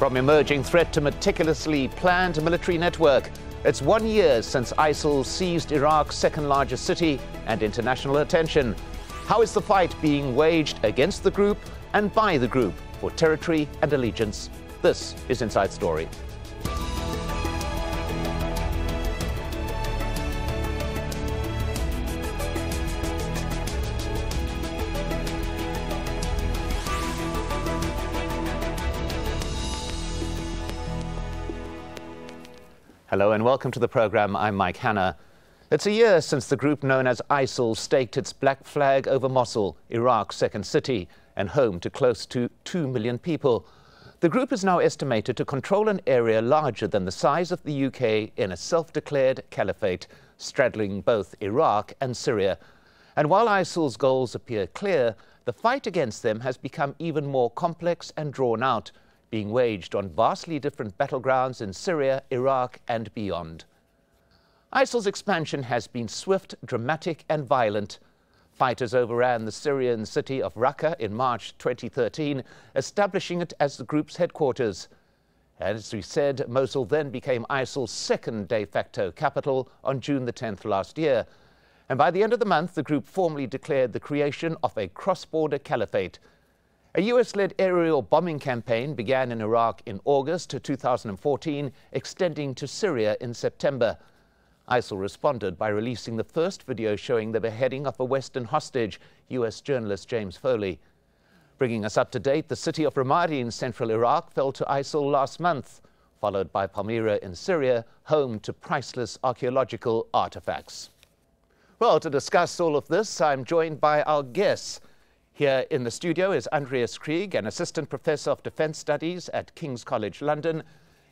From emerging threat to meticulously planned military network, it's 1 year since ISIL seized Iraq's second largest city and international attention. How is the fight being waged against the group and by the group for territory and allegiance? This is Inside Story. Hello and welcome to the program. I'm Mike Hanna. It's a year since the group known as ISIL staked its black flag over Mosul, Iraq's second city, and home to close to 2 million people. The group is now estimated to control an area larger than the size of the UK in a self-declared caliphate, straddling both Iraq and Syria. And while ISIL's goals appear clear, the fight against them has become even more complex and drawn out, being waged on vastly different battlegrounds in Syria, Iraq and beyond. ISIL's expansion has been swift, dramatic and violent. Fighters overran the Syrian city of Raqqa in March 2013, establishing it as the group's headquarters. As we said, Mosul then became ISIL's second de facto capital on June the 10th last year. And by the end of the month, the group formally declared the creation of a cross-border caliphate. A US-led aerial bombing campaign began in Iraq in August 2014, extending to Syria in September. ISIL responded by releasing the first video showing the beheading of a Western hostage, US journalist James Foley. Bringing us up to date, the city of Ramadi in central Iraq fell to ISIL last month, followed by Palmyra in Syria, home to priceless archaeological artifacts. Well, to discuss all of this, I'm joined by our guests. Here in the studio is Andreas Krieg, an Assistant Professor of Defence Studies at King's College London.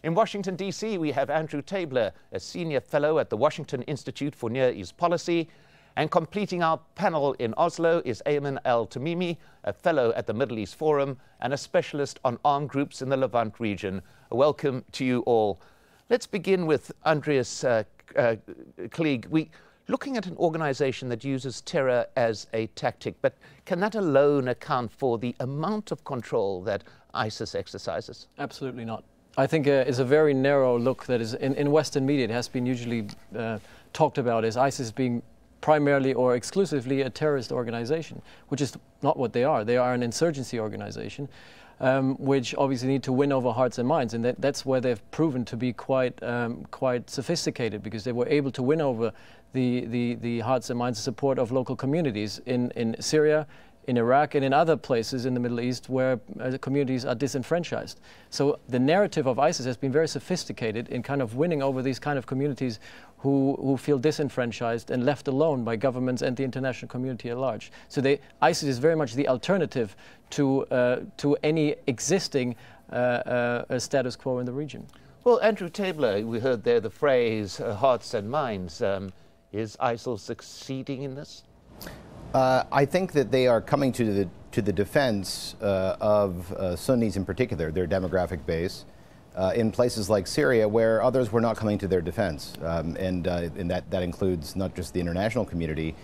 In Washington, D.C., we have Andrew Tabler, a Senior Fellow at the Washington Institute for Near East Policy. And completing our panel in Oslo is Aymenn al-Tamimi, a Fellow at the Middle East Forum and a specialist on armed groups in the Levant region. Welcome to you all. Let's begin with Andreas Krieg. Looking at an organization that uses terror as a tactic, but can that alone account for the amount of control that ISIS exercises? Absolutely not. I think it's a very narrow look that is in Western media. It has been usually talked about as ISIS being primarily or exclusively a terrorist organization, which is not what they are. They are an insurgency organization, which obviously need to win over hearts and minds, and that's where they've proven to be quite sophisticated, because they were able to win over the hearts and minds and support of local communities in Syria, in Iraq and in other places in the Middle East where the communities are disenfranchised. So the narrative of ISIS has been very sophisticated in kind of winning over these kind of communities who feel disenfranchised and left alone by governments and the international community at large. So ISIS is very much the alternative to any existing status quo in the region. Well, Andrew Tabler, we heard there the phrase hearts and minds. Is ISIL succeeding in this? I think that they are coming to the defense of Sunnis in particular, their demographic base, in places like Syria, where others were not coming to their defense. And that includes not just the international community,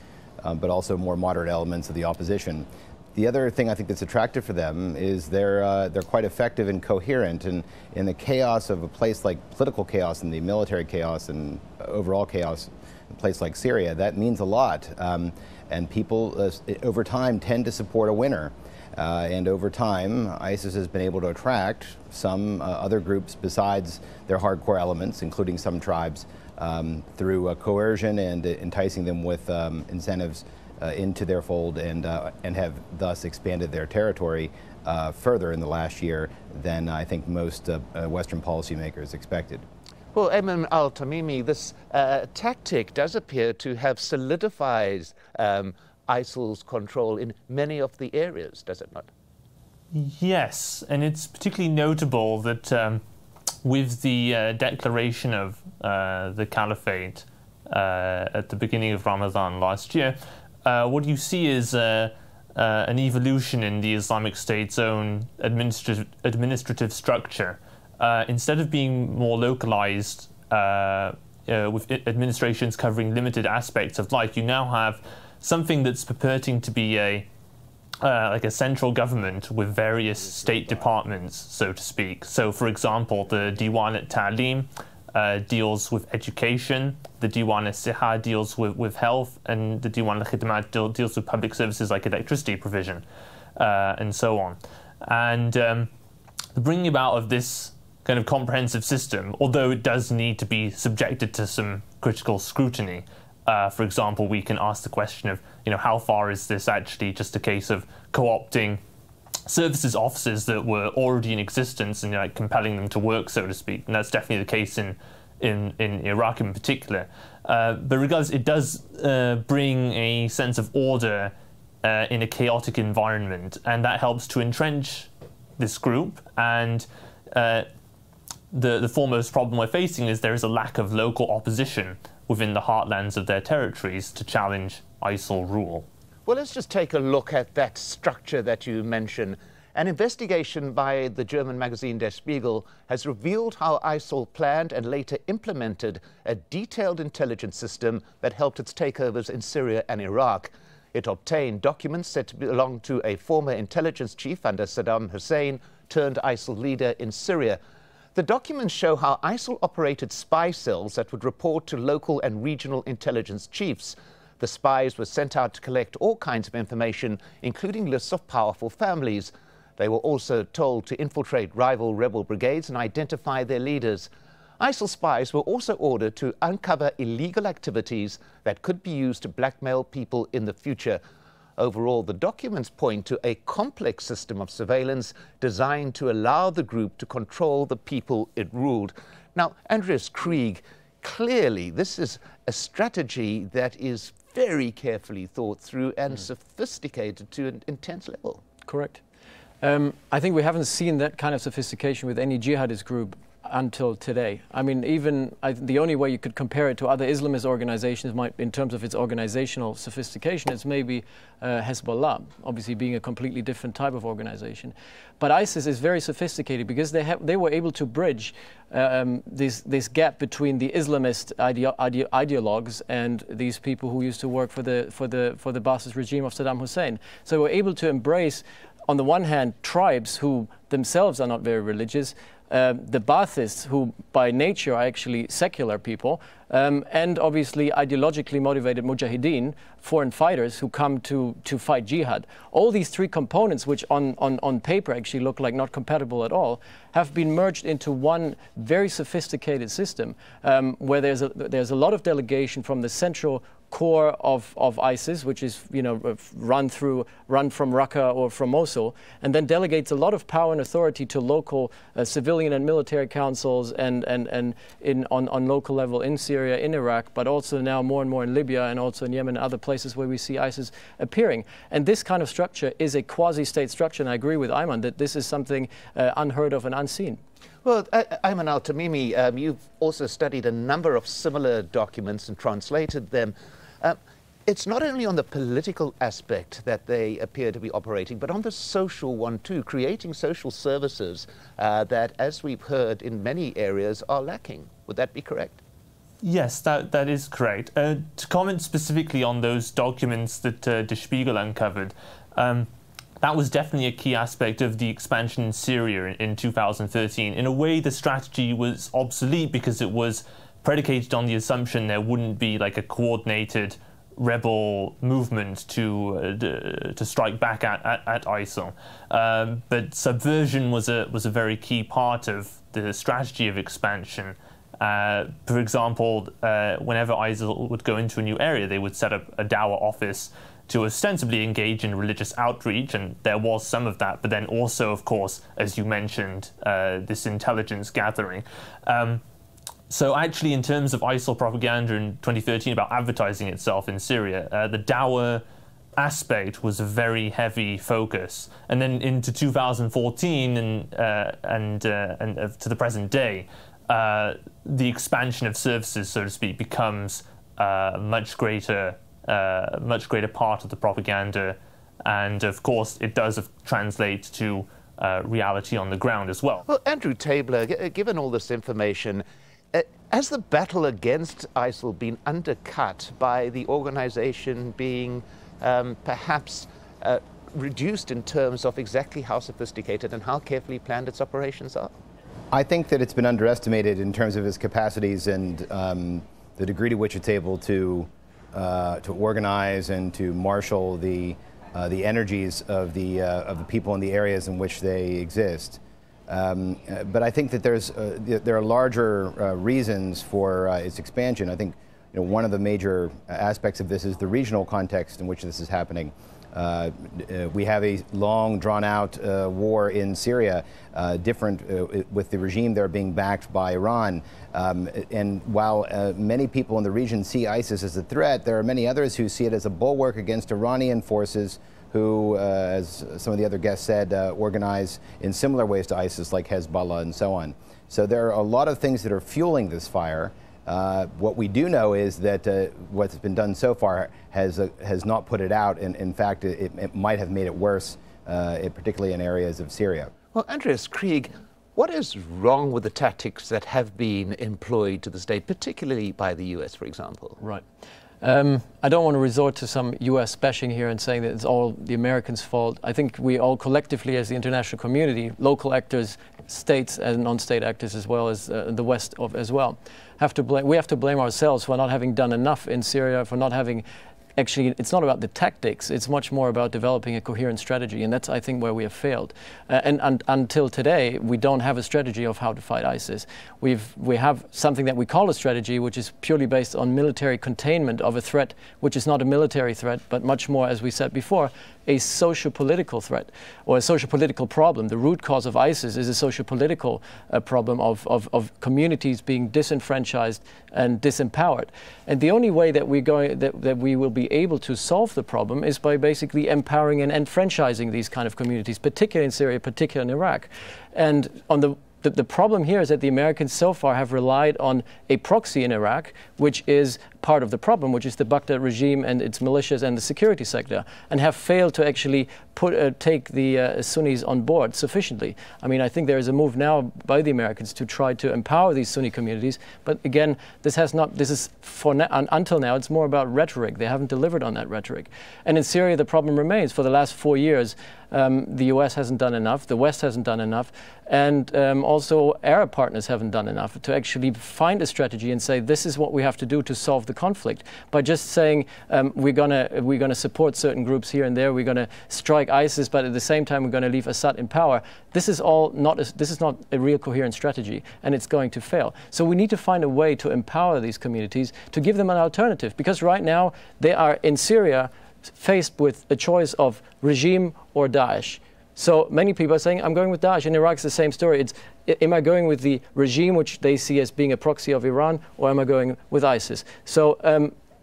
but also more moderate elements of the opposition. The other thing I think that's attractive for them is they're quite effective and coherent, and in the chaos of a place like political chaos and the military chaos and overall chaos, a place like Syria, that means a lot. And people, over time, tend to support a winner. And over time, ISIS has been able to attract some other groups besides their hardcore elements, including some tribes, through coercion and enticing them with incentives into their fold, and have thus expanded their territory further in the last year than I think most Western policymakers expected. Well, Aymenn al-Tamimi, this tactic does appear to have solidified ISIL's control in many of the areas, does it not? Yes, and it's particularly notable that with the declaration of the caliphate at the beginning of Ramadan last year, what you see is an evolution in the Islamic State's own administrative structure. Instead of being more localized with administrations covering limited aspects of life, you now have something that's purporting to be a like a central government with various state departments, so to speak. So, for example, the Diwan al-Ta'lim deals with education, the Diwan al-Siha deals with health, and the Diwan al-Khidmat deals with public services like electricity provision, and so on. And the bringing about of this kind of comprehensive system, although it does need to be subjected to some critical scrutiny. For example, we can ask the question of, how far is this actually just a case of co-opting services officers that were already in existence and compelling them to work, so to speak. And that's definitely the case in Iraq in particular. But regardless, it does bring a sense of order in a chaotic environment, and that helps to entrench this group. And the foremost problem we're facing is there is a lack of local opposition within the heartlands of their territories to challenge ISIL rule. Well, let's just take a look at that structure that you mentioned. An investigation by the German magazine Der Spiegel has revealed how ISIL planned and later implemented a detailed intelligence system that helped its takeovers in Syria and Iraq. It obtained documents said to belong to a former intelligence chief under Saddam Hussein turned ISIL leader in Syria. The documents show how ISIL operated spy cells that would report to local and regional intelligence chiefs. The spies were sent out to collect all kinds of information, including lists of powerful families. They were also told to infiltrate rival rebel brigades and identify their leaders. ISIL spies were also ordered to uncover illegal activities that could be used to blackmail people in the future. Overall, the documents point to a complex system of surveillance designed to allow the group to control the people it ruled. Now, Andreas Krieg, clearly this is a strategy that is very carefully thought through and sophisticated to an intense level. Correct. I think we haven't seen that kind of sophistication with any jihadist group until today. I mean, the only way you could compare it to other Islamist organizations in terms of its organizational sophistication is maybe Hezbollah, obviously being a completely different type of organization. But ISIS is very sophisticated because they were able to bridge this gap between the Islamist ideologues and these people who used to work for the Ba'athist regime of Saddam Hussein. So they were able to embrace, on the one hand, tribes who themselves are not very religious, the Baathists, who by nature are actually secular people, and obviously ideologically motivated mujahideen, foreign fighters who come to fight jihad. All these three components, which on paper actually look like not compatible at all, have been merged into one very sophisticated system where there's a lot of delegation from the central core of ISIS, which is run from Raqqa or from Mosul, and then delegates a lot of power and authority to local civilian and military councils and on local level in Syria, in Iraq, but also now more and more in Libya and also in Yemen and other places where we see ISIS appearing. And this kind of structure is a quasi-state structure, and I agree with Aymenn that this is something unheard of and unseen. Well, Aymenn al-Tamimi, you've also studied a number of similar documents and translated them. It's not only on the political aspect that they appear to be operating, but on the social one too, creating social services that, as we've heard in many areas, are lacking. Would that be correct? Yes, that is correct. To comment specifically on those documents that Der Spiegel uncovered, that was definitely a key aspect of the expansion in Syria in 2013. In a way, the strategy was obsolete because it was predicated on the assumption there wouldn't be like a coordinated rebel movement to strike back at ISIL. But subversion was a very key part of the strategy of expansion. For example, whenever ISIL would go into a new area, they would set up a dawah office to ostensibly engage in religious outreach, and there was some of that, but then also, of course, as you mentioned, this intelligence gathering. So actually, in terms of ISIL propaganda in 2013 about advertising itself in Syria, the dawah aspect was a very heavy focus. And then into 2014 and to the present day, the expansion of services, so to speak, becomes much greater part of the propaganda, and of course it does translate to reality on the ground as well. Well, Andrew Tabler, given all this information, has the battle against ISIL been undercut by the organization being perhaps reduced in terms of exactly how sophisticated and how carefully planned its operations are? I think that it's been underestimated in terms of its capacities and the degree to which it's able to organize and to marshal the energies of the people in the areas in which they exist. But I think that there are larger reasons for its expansion. I think one of the major aspects of this is the regional context in which this is happening. We have a long, drawn-out war in Syria, different with the regime there being backed by Iran. And while many people in the region see ISIS as a threat, there are many others who see it as a bulwark against Iranian forces who, as some of the other guests said, organize in similar ways to ISIS, like Hezbollah and so on. So there are a lot of things that are fueling this fire. What we do know is that what's been done so far has not put it out, and in fact, it might have made it worse, particularly in areas of Syria. Well, Andreas Krieg, what is wrong with the tactics that have been employed to this date, particularly by the US, for example? Right. I don't want to resort to some US bashing here and saying that it's all the Americans' fault. I think we all collectively as the international community, local actors, states and non-state actors as well as the West as well, we have to blame ourselves for not having done enough in Syria, for not having actually, it's not about the tactics, it's much more about developing a coherent strategy, and that's, I think, where we have failed. And until today, we don't have a strategy of how to fight ISIS. We have something that we call a strategy, which is purely based on military containment of a threat, which is not a military threat, but much more, as we said before, a socio-political threat or a socio-political problem. The root cause of ISIS is a socio-political problem of communities being disenfranchised and disempowered. And the only way that we will be able to solve the problem is by basically empowering and enfranchising these kind of communities, particularly in Syria, particularly in Iraq. And on the problem here is that the Americans so far have relied on a proxy in Iraq, which is part of the problem, which is the Baghdad regime and its militias and the security sector, and have failed to actually take the Sunnis on board sufficiently. I mean, I think there is a move now by the Americans to try to empower these Sunni communities, but again, until now, it's more about rhetoric. They haven't delivered on that rhetoric. And in Syria, the problem remains. For the last 4 years, the US hasn't done enough, the West hasn't done enough, and also Arab partners haven't done enough to actually find a strategy and say, this is what we have to do to solve the conflict. By just saying we're gonna support certain groups here and there, we're gonna strike ISIS, but at the same time we're gonna leave Assad in power. This is not a real coherent strategy, and it's going to fail. So we need to find a way to empower these communities, to give them an alternative, because right now they are in Syria faced with a choice of regime or Daesh. So many people are saying, I'm going with Daesh. In Iraq, it's the same story. Am I going with the regime, which they see as being a proxy of Iran, or am I going with ISIS? So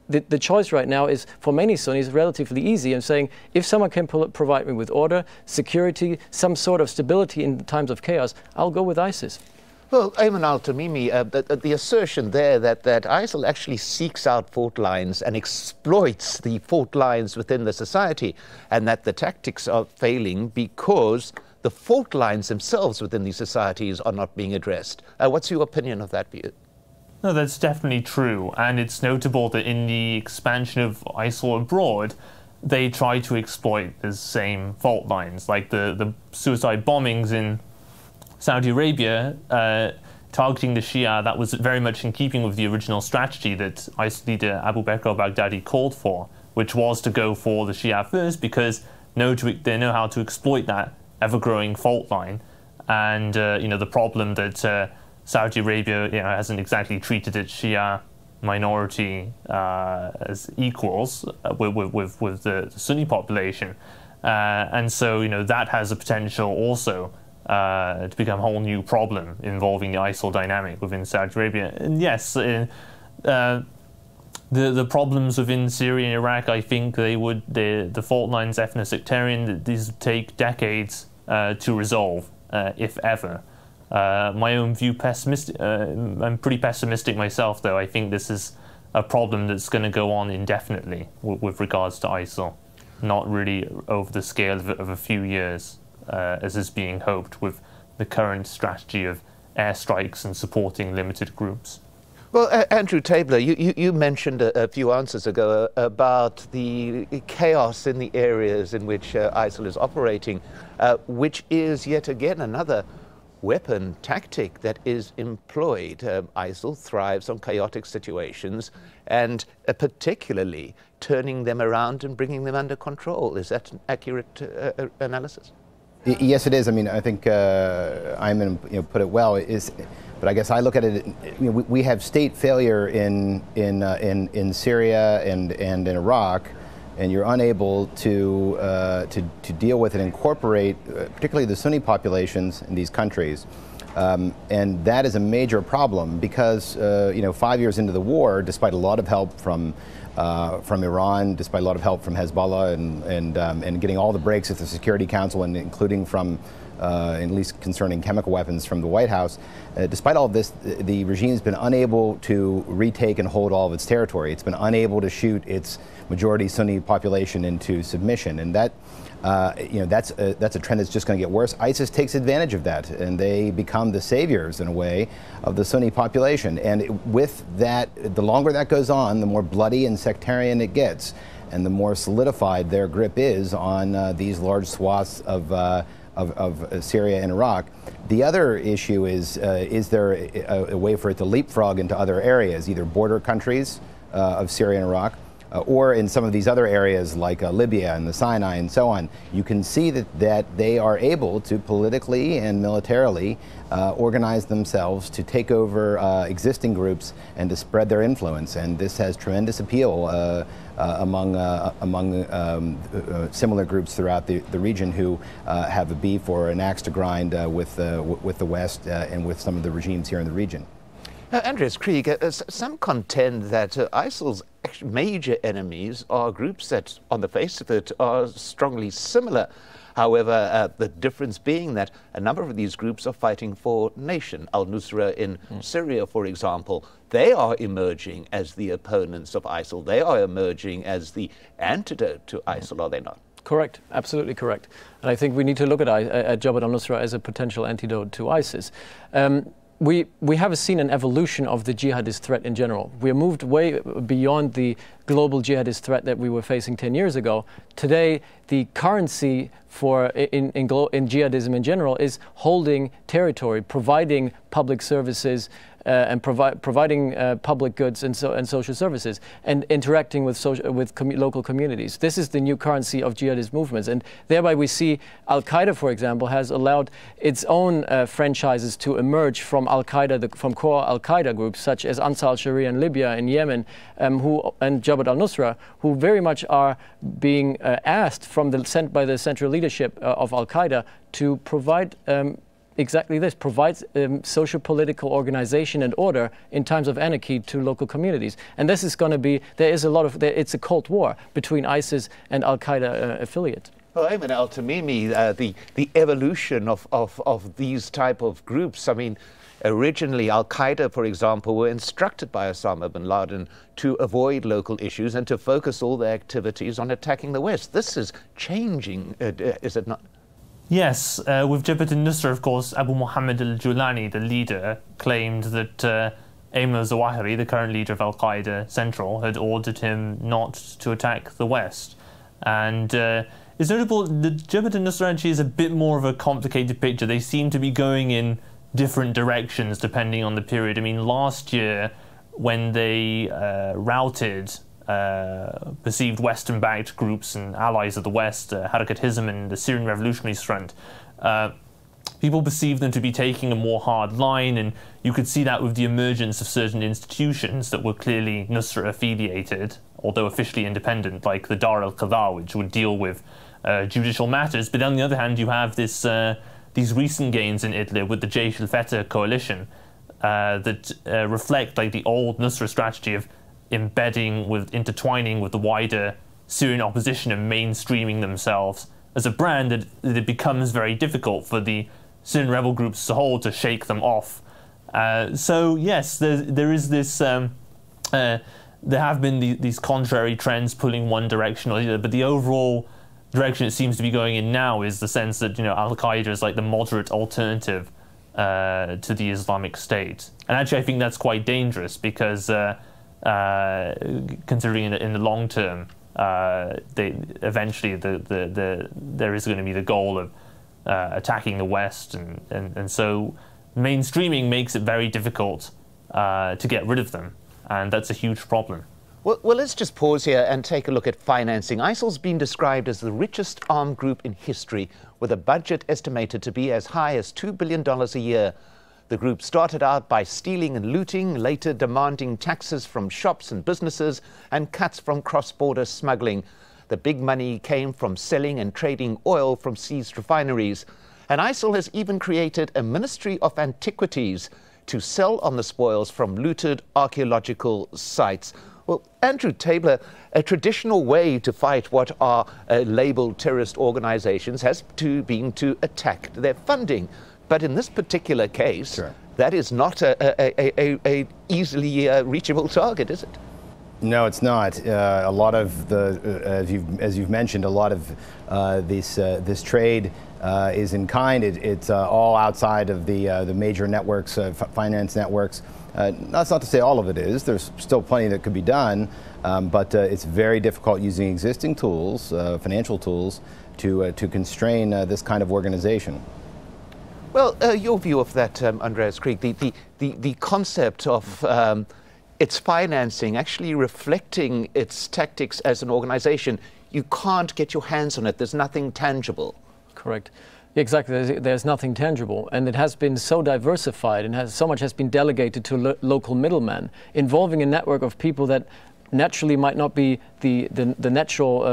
the choice right now is, for many Sunnis, relatively easy, and saying, if someone can provide me with order, security, some sort of stability in times of chaos, I'll go with ISIS. Well, Aymenn al-Tamimi, the assertion there that ISIL actually seeks out fault lines and exploits the fault lines within the society, and that the tactics are failing because the fault lines themselves within these societies are not being addressed. What's your opinion of that view? No, that's definitely true, and it's notable that in the expansion of ISIL abroad, they try to exploit the same fault lines, like the suicide bombings in Saudi Arabia, targeting the Shia. That was very much in keeping with the original strategy that ISIL leader Abu Bakr al-Baghdadi called for, which was to go for the Shia first because they know how to exploit that ever-growing fault line. And the problem that Saudi Arabia hasn't exactly treated its Shia minority as equals with the Sunni population, and so that has a potential also to become a whole new problem involving the ISIL dynamic within Saudi Arabia. And yes, the problems within Syria and Iraq, I think the fault lines, ethno-sectarian, these would take decades to resolve, if ever. My own view, I'm pretty pessimistic myself, though. I think this is a problem that's going to go on indefinitely with regards to ISIL, not really over the scale of a few years, as is being hoped with the current strategy of airstrikes and supporting limited groups. Well, Andrew Tabler, you mentioned a few answers ago about the chaos in the areas in which ISIL is operating, which is yet again another weapon tactic that is employed. ISIL thrives on chaotic situations and particularly turning them around and bringing them under control. Is that an accurate analysis? Yes, it is. I mean, I think Aymenn put it well. But I guess I look at it. We have state failure in Syria and in Iraq, and you're unable to deal with and incorporate, particularly the Sunni populations in these countries, and that is a major problem because 5 years into the war, despite a lot of help from Iran, despite a lot of help from Hezbollah and getting all the breaks at the Security Council, and including from, at least concerning chemical weapons, from the White House, despite all of this, the regime has been unable to retake and hold all of its territory. It's been unable to shoot its majority Sunni population into submission, and that that's a trend that's just going to get worse. ISIS takes advantage of that, and they become the saviors, in a way, of the Sunni population. And with that, the longer that goes on, the more bloody and sectarian it gets, and the more solidified their grip is on these large swaths of Syria and Iraq. The other issue is there a way for it to leapfrog into other areas, either border countries of Syria and Iraq, or in some of these other areas like Libya and the Sinai and so on. You can see that they are able to politically and militarily organize themselves to take over existing groups and to spread their influence. And this has tremendous appeal among similar groups throughout the region who have a beef or an axe to grind with the West and with some of the regimes here in the region. Andreas Krieg, some contend that ISIL's major enemies are groups that, on the face of it, are strongly similar. However, the difference being that a number of these groups are fighting for nation. Al-Nusra in Syria, for example, they are emerging as the opponents of ISIL. They are emerging as the antidote to ISIL, are they not? Correct, absolutely correct. And I think we need to look at Jabhat al-Nusra as a potential antidote to ISIS. We have seen an evolution of the jihadist threat in general. We have moved way beyond the global jihadist threat that we were facing 10 years ago. Today, the currency in jihadism in general is holding territory, providing public services, and providing public goods and social services, and interacting with local communities. This is the new currency of jihadist movements, and thereby we see Al-Qaeda, for example, has allowed its own franchises to emerge from Al-Qaeda, from core Al-Qaeda groups such as Ansar al-Sharia in Libya and Yemen, and Jabhat al-Nusra, who very much are being asked by the central leadership of Al-Qaeda to provide exactly this, provides socio-political organization and order in times of anarchy to local communities. And this is going to be, it's a Cold War between ISIS and Al-Qaeda affiliates. Well, Aymenn, al-Tamimi, the evolution of these type of groups, I mean, originally Al-Qaeda, for example, were instructed by Osama bin Laden to avoid local issues and to focus all their activities on attacking the West. This is changing, is it not? Yes, with Jabhat al-Nusra, of course, Abu Muhammad al-Julani, the leader, claimed that Ayman al-Zawahiri, the current leader of Al-Qaeda Central, had ordered him not to attack the West. And it's notable that Jabhat al-Nusra actually is a bit more of a complicated picture. They seem to be going in different directions depending on the period. I mean, last year, when they routed perceived Western-backed groups and allies of the West, Harakat Hizm and the Syrian Revolutionary Front, people perceived them to be taking a more hard line, and you could see that with the emergence of certain institutions that were clearly Nusra-affiliated, although officially independent, like the Dar al-Qadha, which would deal with judicial matters. But on the other hand, you have these recent gains in Idlib with the Jaish al-Fatah coalition that reflect like the old Nusra strategy of intertwining with the wider Syrian opposition and mainstreaming themselves as a brand, that it becomes very difficult for the Syrian rebel groups as a whole to shake them off. So yes, there is this. There have been these contrary trends pulling one direction or the other, but the overall direction it seems to be going in now is the sense that Al-Qaeda is like the moderate alternative to the Islamic State. And actually, I think that's quite dangerous because considering in the long term, eventually there is going to be the goal of attacking the West, and so mainstreaming makes it very difficult to get rid of them, and that's a huge problem. Well, let's just pause here and take a look at financing. ISIL's been described as the richest armed group in history, with a budget estimated to be as high as $2 billion a year. The group started out by stealing and looting, later demanding taxes from shops and businesses and cuts from cross-border smuggling. The big money came from selling and trading oil from seized refineries. And ISIL has even created a Ministry of Antiquities to sell on the spoils from looted archaeological sites. Well, Andrew Tabler, a traditional way to fight what are labeled terrorist organizations has been to attack their funding. But in this particular case, sure, that is not a easily reachable target, is it? No, it's not. A lot of the, as you've mentioned, a lot of this trade is in kind. It's all outside of the major networks, finance networks. That's not to say all of it is. There's still plenty that could be done, but it's very difficult using existing tools, financial tools, to constrain this kind of organization. Well, your view of that, Andreas Krieg, the concept of its financing actually reflecting its tactics as an organization. You can't get your hands on it. There's nothing tangible. Correct. Exactly. There's nothing tangible, and it has been so diversified, and so much has been delegated to local middlemen, involving a network of people that naturally might not be the natural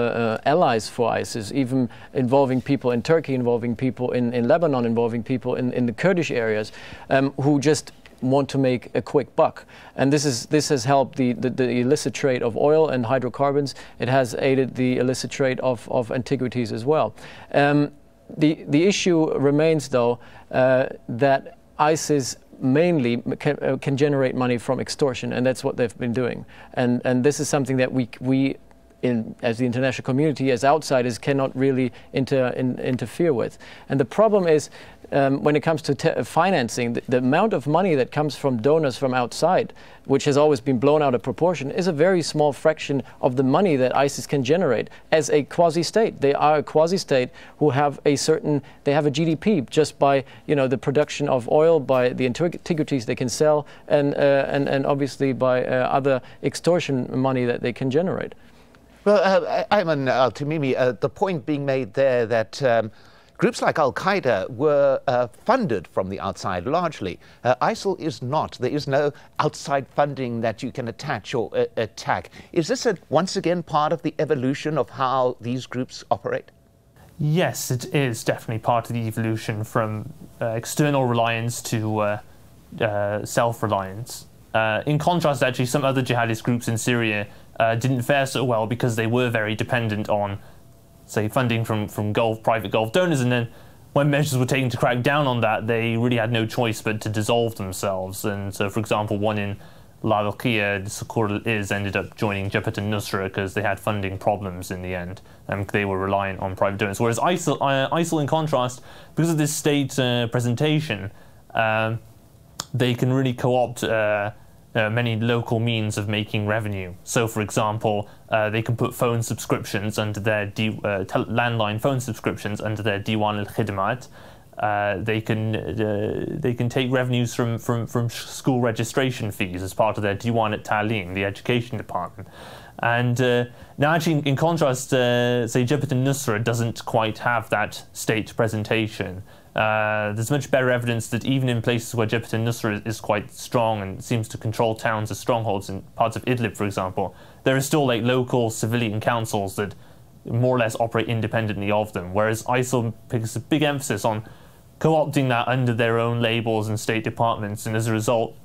allies for ISIS, even involving people in Turkey, involving people in Lebanon, involving people in the Kurdish areas, who just want to make a quick buck. And this has helped the illicit trade of oil and hydrocarbons. It has aided the illicit trade of antiquities as well. The issue remains, though, that ISIS mainly can generate money from extortion, and that's what they've been doing. And this is something that we as the international community, as outsiders, cannot really interfere with. And the problem is, when it comes to financing, the amount of money that comes from donors from outside, which has always been blown out of proportion, is a very small fraction of the money that ISIS can generate as a quasi-state. They are a quasi-state who have they have a GDP just by the production of oil, by the antiquities they can sell, and obviously by other extortion money that they can generate. Well, Aymenn al-Tamimi, the point being made there that groups like Al-Qaeda were funded from the outside largely. ISIL is not. There is no outside funding that you can attach or attack. Is this once again part of the evolution of how these groups operate? Yes, it is definitely part of the evolution from external reliance to self-reliance. In contrast, actually, some other jihadist groups in Syria didn't fare so well because they were very dependent on, say, funding from private Gulf donors, and then when measures were taken to crack down on that, they really had no choice but to dissolve themselves. And so, for example, one in Latakia, the Sukur al-Iz, ended up joining Jabhat al-Nusra because they had funding problems in the end, and they were reliant on private donors. Whereas ISIL, in contrast, because of this state presentation, they can really co-opt many local means of making revenue. So, for example, they can put phone subscriptions under their landline phone subscriptions under their Diwan al-Khidmat. They can take revenues from school registration fees as part of their Diwan al-Ta'lim, the education department. And now, actually, in contrast, say Jabhat al-Nusra doesn't quite have that state presentation. There's much better evidence that even in places where Jabhat al-Nusra is quite strong and seems to control towns as strongholds in parts of Idlib, for example, there are still local civilian councils that more or less operate independently of them, whereas ISIL puts a big emphasis on co-opting that under their own labels and state departments, and as a result,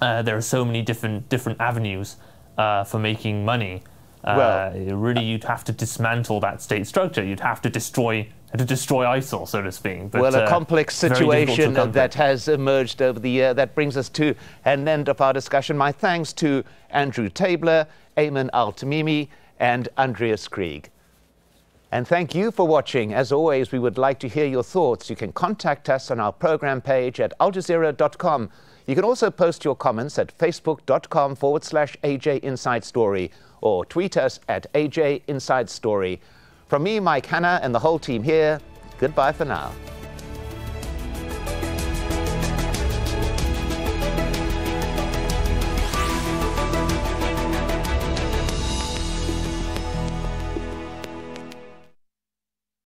there are so many different avenues for making money. Really, you'd have to dismantle that state structure. You'd have to destroy ISIL, so to speak. But, a complex situation that has emerged over the year. That brings us to an end of our discussion. My thanks to Andrew Tabler, Aymenn al-Tamimi, and Andreas Krieg. And thank you for watching. As always, we would like to hear your thoughts. You can contact us on our program page at aljazeera.com. You can also post your comments at facebook.com/AJ Inside Story or tweet us at AJ Inside Story. From me, Mike Hanna, and the whole team here, goodbye for now.